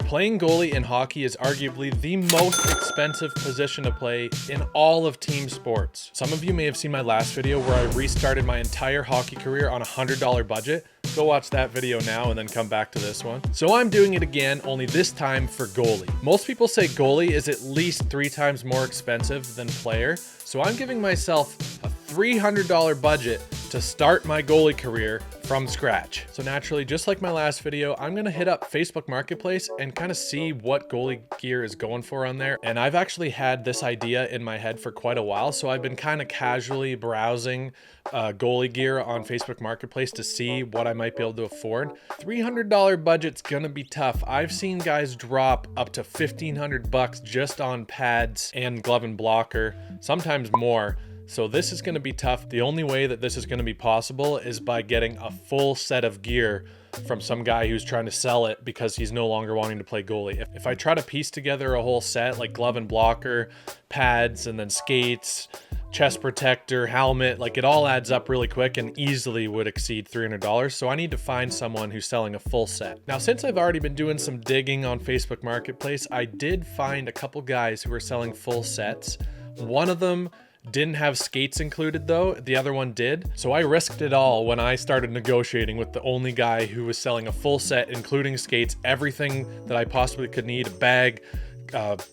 Playing goalie in hockey is arguably the most expensive position to play in all of team sports. Some of you may have seen my last video where I restarted my entire hockey career on a $100 budget. Go watch that video now and then come back to this one. So I'm doing it again, only this time for goalie. Most people say goalie is at least 3 times more expensive than player. So I'm giving myself a $300 budget to start my goalie career from scratch. So naturally, just like my last video, I'm gonna hit up Facebook Marketplace and kind of see what goalie gear is going for on there. And I've actually had this idea in my head for quite a while. So I've been kind of casually browsing goalie gear on Facebook Marketplace to see what I might be able to afford. $300 budget's gonna be tough. I've seen guys drop up to $1,500 just on pads and glove and blocker, sometimes more. So this is gonna be tough. The only way that this is gonna be possible is by getting a full set of gear from some guy who's trying to sell it because he's no longer wanting to play goalie. If I try to piece together a whole set, like glove and blocker, pads, and then skates, chest protector, helmet, like it all adds up really quick and easily would exceed $300. So I need to find someone who's selling a full set. Now, since I've already been doing some digging on Facebook Marketplace, I did find a couple guys who were selling full sets. One of them didn't have skates included though, the other one did. So I risked it all when I started negotiating with the only guy who was selling a full set, including skates, everything that I possibly could need, a bag,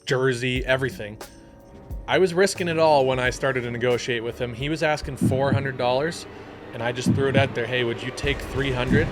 jersey, everything. I was risking it all when I started to negotiate with him. He was asking $400 and I just threw it out there, hey, would you take $300?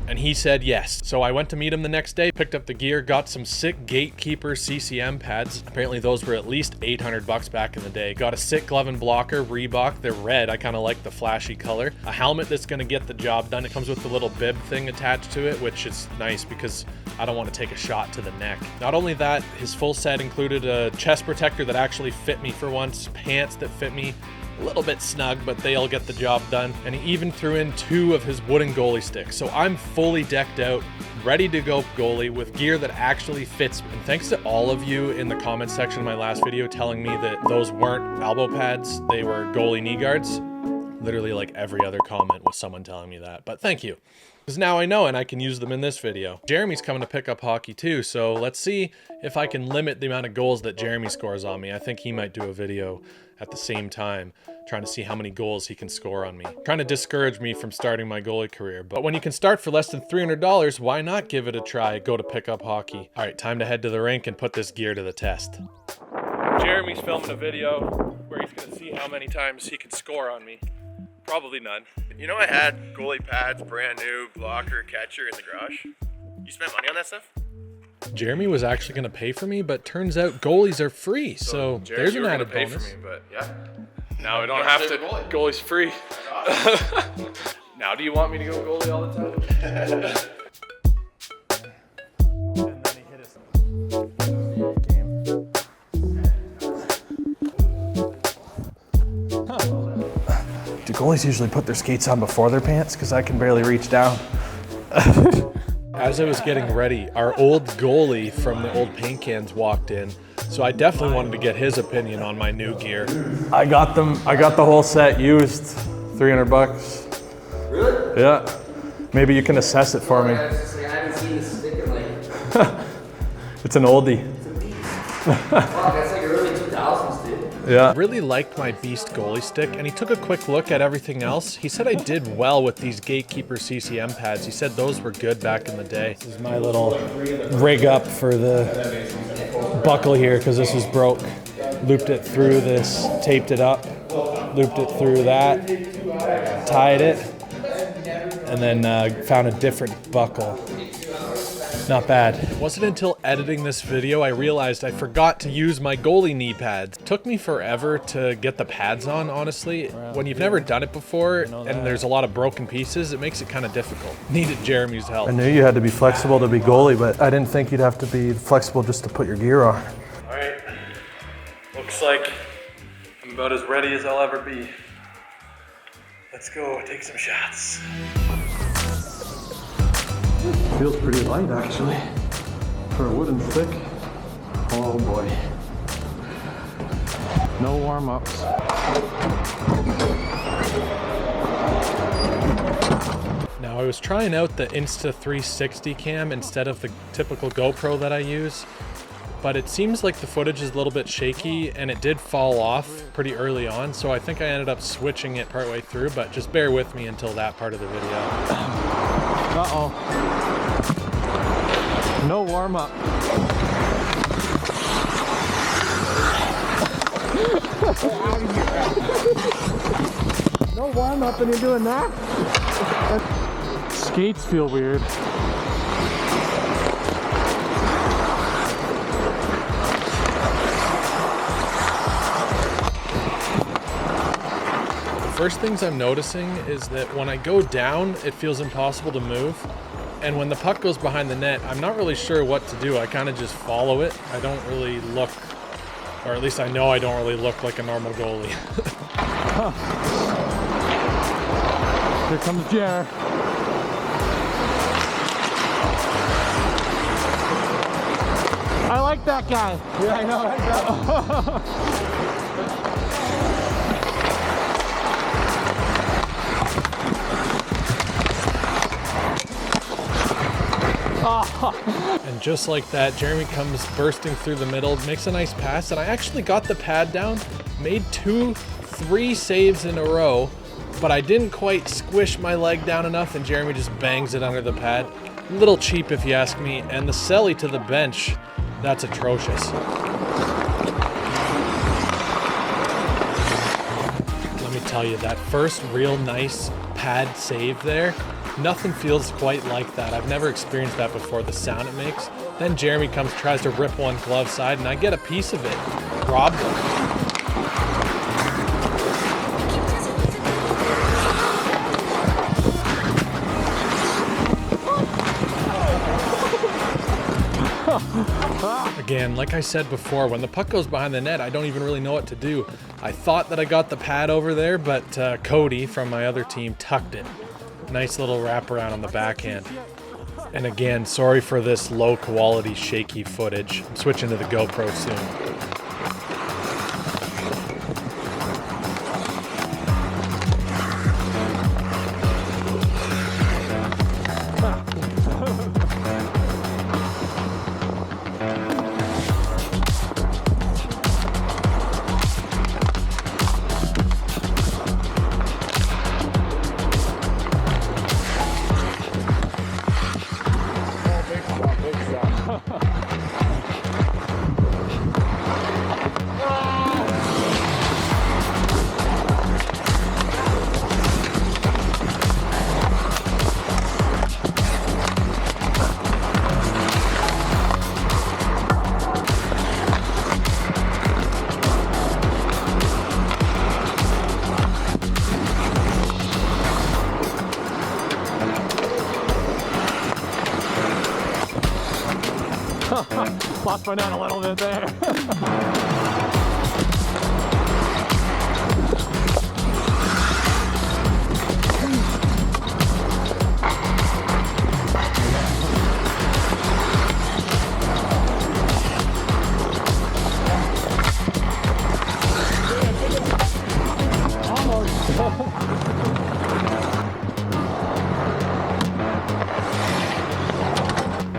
And he said yes. So I went to meet him the next day, picked up the gear, got some sick Gatekeeper CCM pads. Apparently those were at least $800 back in the day. Got a sick glove and blocker, Reebok. They're red. I kind of like the flashy color. A helmet that's gonna get the job done. It comes with the little bib thing attached to it, which is nice because I don't want to take a shot to the neck. Not only that, his full set included a chest protector that actually fit me for once, pants that fit me, a little bit snug, but they'll get the job done. And he even threw in 2 of his wooden goalie sticks. So I'm fully decked out, ready to go goalie with gear that actually fits. And thanks to all of you in the comments section of my last video telling me that those weren't elbow pads, they were goalie knee guards. Literally like every other comment was someone telling me that, but thank you. Because now I know and I can use them in this video. Jeremy's coming to pick up hockey too, so let's see if I can limit the amount of goals that Jeremy scores on me. I think he might do a video at the same time, trying to see how many goals he can score on me. Trying to discourage me from starting my goalie career. But when you can start for less than $300, why not give it a try? Go to pick up hockey. All right, time to head to the rink and put this gear to the test. Jeremy's filming a video where he's gonna see how many times he can score on me. Probably none. You know I had goalie pads, brand new, blocker, catcher in the garage? You spent money on that stuff? Jeremy was actually going to pay for me, but turns out goalies are free, so Jeremy, there's an added pay bonus. For me, but yeah. Now we don't have to. Goalie's free. Now do you want me to go goalie all the time? And then he hit us. Do goalies usually put their skates on before their pants? Because I can barely reach down. As I was getting ready, our old goalie from the old paint cans walked in. So I definitely wanted to get his opinion on my new gear. I got them. I got the whole set used. $300. Really? Yeah. Maybe you can assess it for me. I haven't seen this stick in like... It's an oldie. It's a beast. Wow, that's like early 2000s, dude. Yeah. I really liked my Beast goalie stick, and he took a quick look at everything else. He said I did well with these Gatekeeper CCM pads. He said those were good back in the day. This is my little rig up for the buckle here because this was broke. Looped it through this, taped it up, looped it through that, tied it, and then found a different buckle. Not bad. It wasn't until editing this video I realized I forgot to use my goalie knee pads. It took me forever to get the pads on, honestly. When you've never done it before and there's a lot of broken pieces, it makes it kind of difficult. Needed Jeremy's help. I knew you had to be flexible to be goalie, but I didn't think you'd have to be flexible just to put your gear on. All right, looks like I'm about as ready as I'll ever be. Let's go take some shots. Feels pretty light actually for a wooden stick. Oh boy. No warm-ups. Now I was trying out the Insta360 cam instead of the typical GoPro that I use, but it seems like the footage is a little bit shaky and it did fall off pretty early on, so I think I ended up switching it partway through, but just bear with me until that part of the video. Uh-oh. No warm-up. No warm-up and you're doing that? Skates feel weird. First things I'm noticing is that when I go down, it feels impossible to move. And when the puck goes behind the net, I'm not really sure what to do. I kind of just follow it. I don't really look, or at least I know I don't really look like a normal goalie. Here comes Jer. I like that guy. Yeah, I know. And just like that, Jeremy comes bursting through the middle, makes a nice pass, and I actually got the pad down, made 2-3 saves in a row, but I didn't quite squish my leg down enough, and Jeremy just bangs it under the pad. A little cheap if you ask me, and the celly to the bench, that's atrocious. Let me tell you, that first real nice pad save there, nothing feels quite like that. I've never experienced that before, the sound it makes. Then Jeremy comes, tries to rip one glove side, and I get a piece of it. Robbed him. Again, like I said before, when the puck goes behind the net, I don't even really know what to do. I thought that I got the pad over there, but Cody from my other team tucked it. Nice little wraparound on the backhand. And again, sorry for this low quality shaky footage. I'm switching to the GoPro soon. Lost my net a little bit there.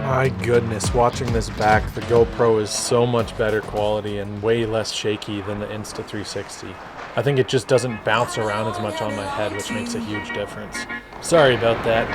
My goodness, watching this back, the GoPro is so much better quality and way less shaky than the Insta360. I think it just doesn't bounce around as much on my head, which makes a huge difference. Sorry about that.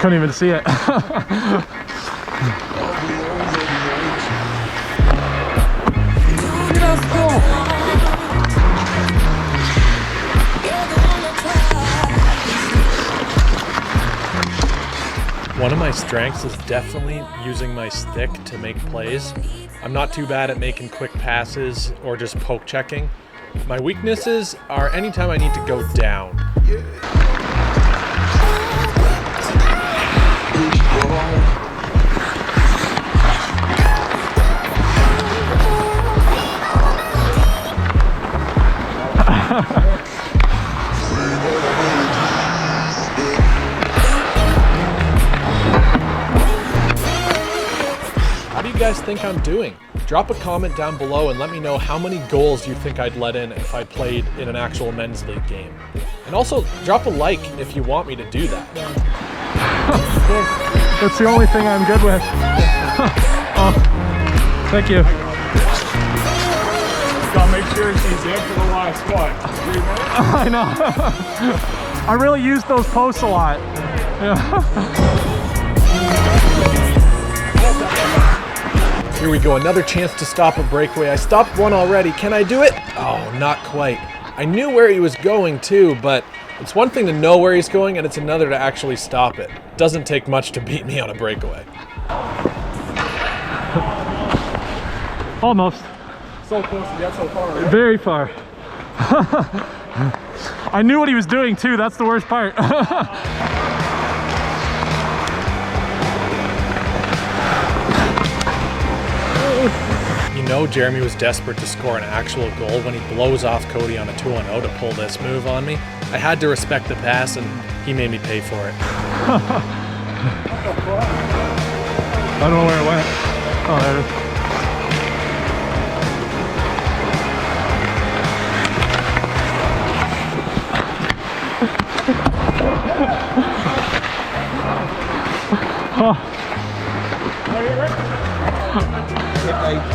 Couldn't even see it. One of my strengths is definitely using my stick to make plays. I'm not too bad at making quick passes or just poke checking. My weaknesses are anytime I need to go down. How do you guys think I'm doing? Drop a comment down below and let me know how many goals you think I'd let in if I played in an actual men's league game. And also, drop a like if you want me to do that. That's the only thing I'm good with. Oh, thank you. Gotta make sure she's in for the last what? 3 minutes? I know. I really use those posts a lot. Here we go, another chance to stop a breakaway. I stopped one already. Can I do it? Oh, not quite. I knew where he was going too, but it's one thing to know where he's going and it's another to actually stop it. Doesn't take much to beat me on a breakaway. Almost. So close to get so far, right? Very far. I knew what he was doing too, that's the worst part. You know Jeremy was desperate to score an actual goal when he blows off Cody on a 2-on-0 to pull this move on me. I had to respect the pass and he made me pay for it. I don't know where it went. Oh, there it is.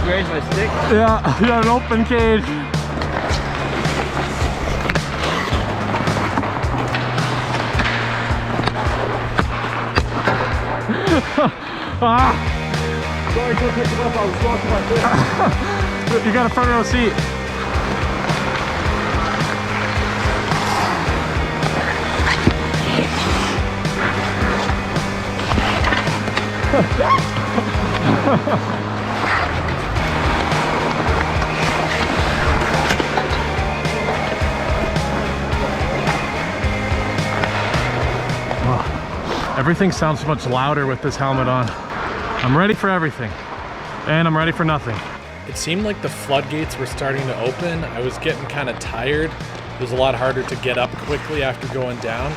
Where's my stick? Yeah, you got an open cage. Sorry, go pick it up. I was walking like this. You got a front row seat. Everything sounds so much louder with this helmet on. I'm ready for everything, and I'm ready for nothing. It seemed like the floodgates were starting to open. I was getting kind of tired. It was a lot harder to get up quickly after going down,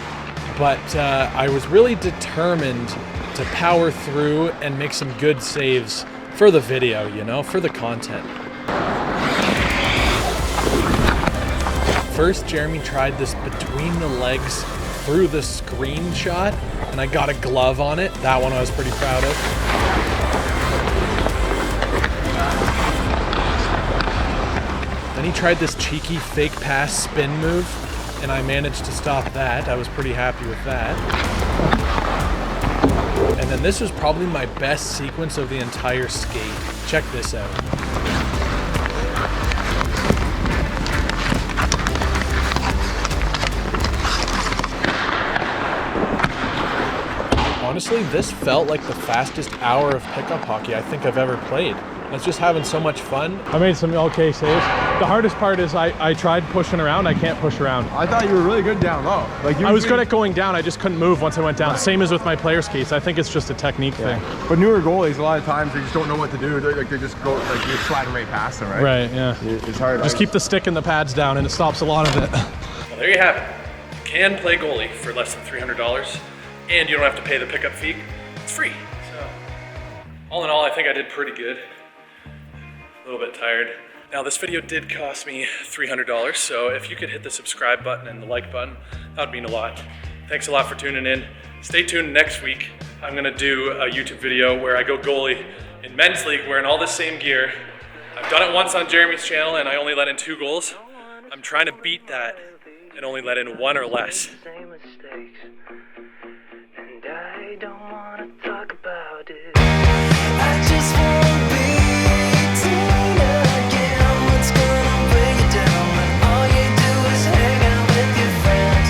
but I was really determined to power through and make some good saves for the video, you know, for the content. First, Jeremy tried this between the legs through the screen shot, and I got a glove on it. That one I was pretty proud of. Then he tried this cheeky fake pass spin move, and I managed to stop that. I was pretty happy with that. And then this was probably my best sequence of the entire skate. Check this out. Honestly, this felt like the fastest hour of pickup hockey I think I've ever played. I was just having so much fun. I made some okay saves. The hardest part is I tried pushing around. I can't push around. I thought you were really good down low. Like I was good at going down. I just couldn't move once I went down. Same as with my player's case. I think it's just a technique thing. But newer goalies, a lot of times they just don't know what to do. They just go, like you're sliding right past them, right? Right, yeah. It's hard. Just keep the stick and the pads down and it stops a lot of it. Well, there you have it. You can play goalie for less than $300 and you don't have to pay the pickup fee. It's free. So, all in all, I think I did pretty good. A little bit tired. Now this video did cost me $300, so if you could hit the subscribe button and the like button, that would mean a lot. Thanks a lot for tuning in. Stay tuned next week. I'm gonna do a YouTube video where I go goalie in men's league wearing all the same gear. I've done it once on Jeremy's channel and I only let in 2 goals. I'm trying to beat that and only let in 1 or less. Same mistakes.